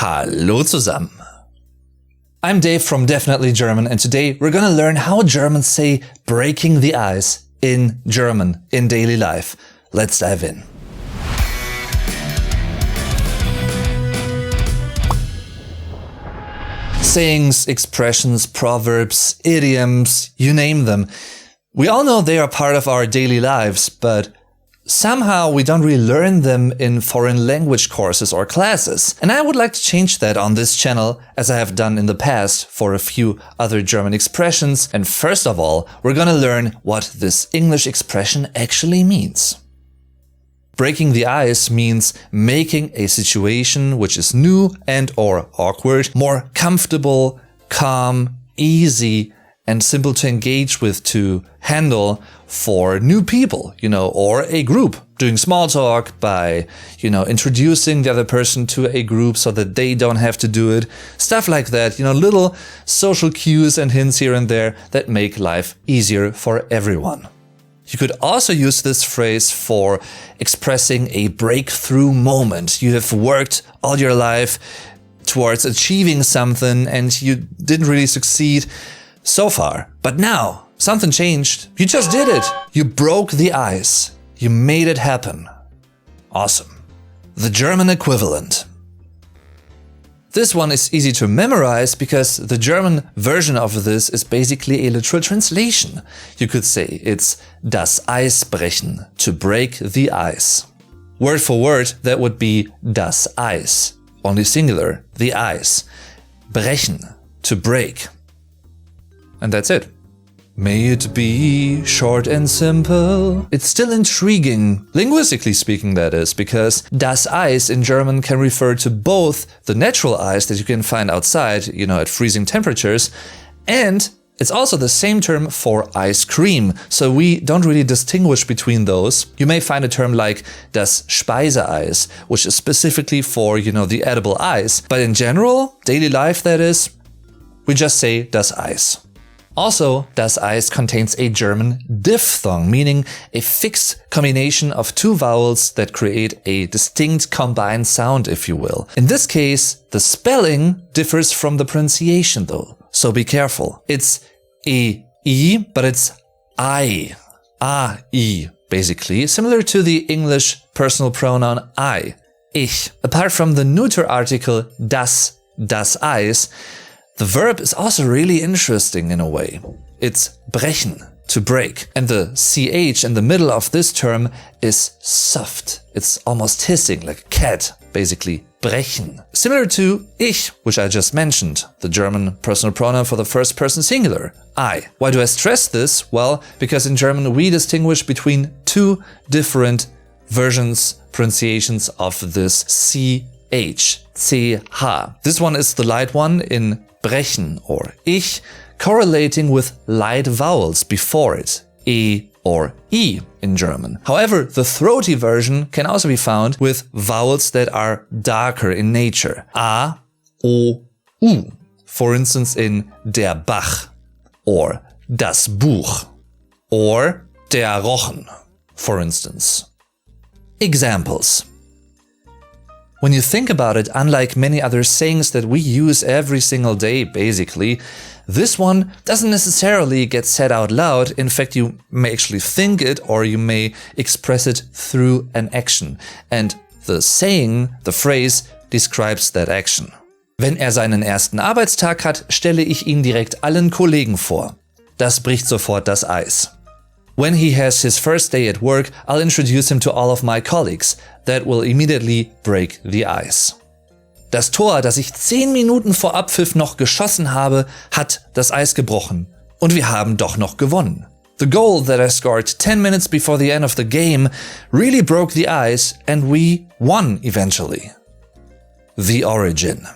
Hallo zusammen. I'm Dave from Definitely German, and today we're gonna learn how Germans say breaking the ice in German in daily life. Let's dive in. Sayings, expressions, proverbs, idioms, you name them. We all know they are part of our daily lives, but somehow we don't really learn them in foreign language courses or classes. And I would like to change that on this channel, as I have done in the past for a few other German expressions. And first of all, we're gonna learn what this English expression actually means. Breaking the ice means making a situation which is new and or awkward more comfortable, calm, easy, and simple to engage with, to handle for new people, or a group. Doing small talk by, introducing the other person to a group so that they don't have to do it. Stuff like that, little social cues and hints here and there that make life easier for everyone. You could also use this phrase for expressing a breakthrough moment. You have worked all your life towards achieving something and you didn't really succeed so far. But now, something changed. You just did it. You broke the ice. You made it happen. Awesome. The German equivalent. This one is easy to memorize because the German version of this is basically a literal translation. You could say it's das Eis brechen, to break the ice. Word for word, that would be das Eis, only singular, the ice. Brechen, to break. And that's it. May it be short and simple. It's still intriguing, linguistically speaking that is, because das Eis in German can refer to both the natural ice that you can find outside, at freezing temperatures, and it's also the same term for ice cream. So we don't really distinguish between those. You may find a term like das Speiseeis, which is specifically for, the edible ice. But in general, daily life that is, we just say das Eis. Also, das Eis contains a German diphthong, meaning a fixed combination of two vowels that create a distinct combined sound, if you will. In this case, the spelling differs from the pronunciation though, so be careful. It's I, but it's I, A-I, basically, similar to the English personal pronoun I, ich. Apart from the neuter article das Eis, the verb is also really interesting in a way. It's brechen, to break. And the ch in the middle of this term is soft. It's almost hissing, like a cat, basically. Brechen. Similar to ich, which I just mentioned, the German personal pronoun for the first person singular, I. Why do I stress this? Well, because in German we distinguish between two different versions, pronunciations of this ch, ch. This one is the light one in brechen or ich, correlating with light vowels before it, e or I in German. However, the throaty version can also be found with vowels that are darker in nature, a, o, u. For instance in der Bach or das Buch or der Rochen, for instance. Examples. When you think about it, unlike many other sayings that we use every single day, basically, this one doesn't necessarily get said out loud. In fact, you may actually think it or you may express it through an action. And the saying, the phrase, describes that action. Wenn seinen ersten Arbeitstag hat, stelle ich ihn direkt allen Kollegen vor. Das bricht sofort das Eis. When he has his first day at work, I'll introduce him to all of my colleagues. That will immediately break the ice. Das Tor, das ich 10 Minuten vor Abpfiff noch geschossen habe, hat das Eis gebrochen. Und wir haben doch noch gewonnen. The goal that I scored 10 minutes before the end of the game really broke the ice and we won eventually. The origin.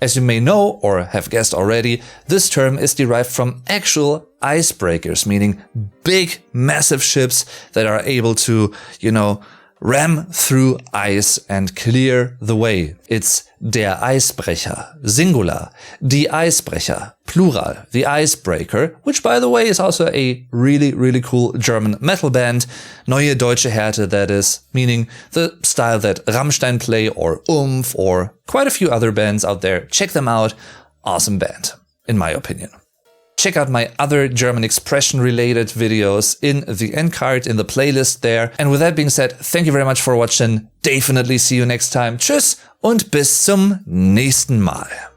As you may know or have guessed already, this term is derived from actual icebreakers, meaning big, massive ships that are able to, ram through ice and clear the way. It's der Icebreaker, singular, die Icebrecher, plural, the Icebreaker, which by the way is also a really cool German metal band, Neue Deutsche Härte that is, meaning the style that Rammstein play or or quite a few other bands out there. Check them out, awesome band, in my opinion. Check out my other German expression-related videos in the end card, in the playlist there. And with that being said, thank you very much for watching. Definitely see you next time. Tschüss und bis zum nächsten Mal.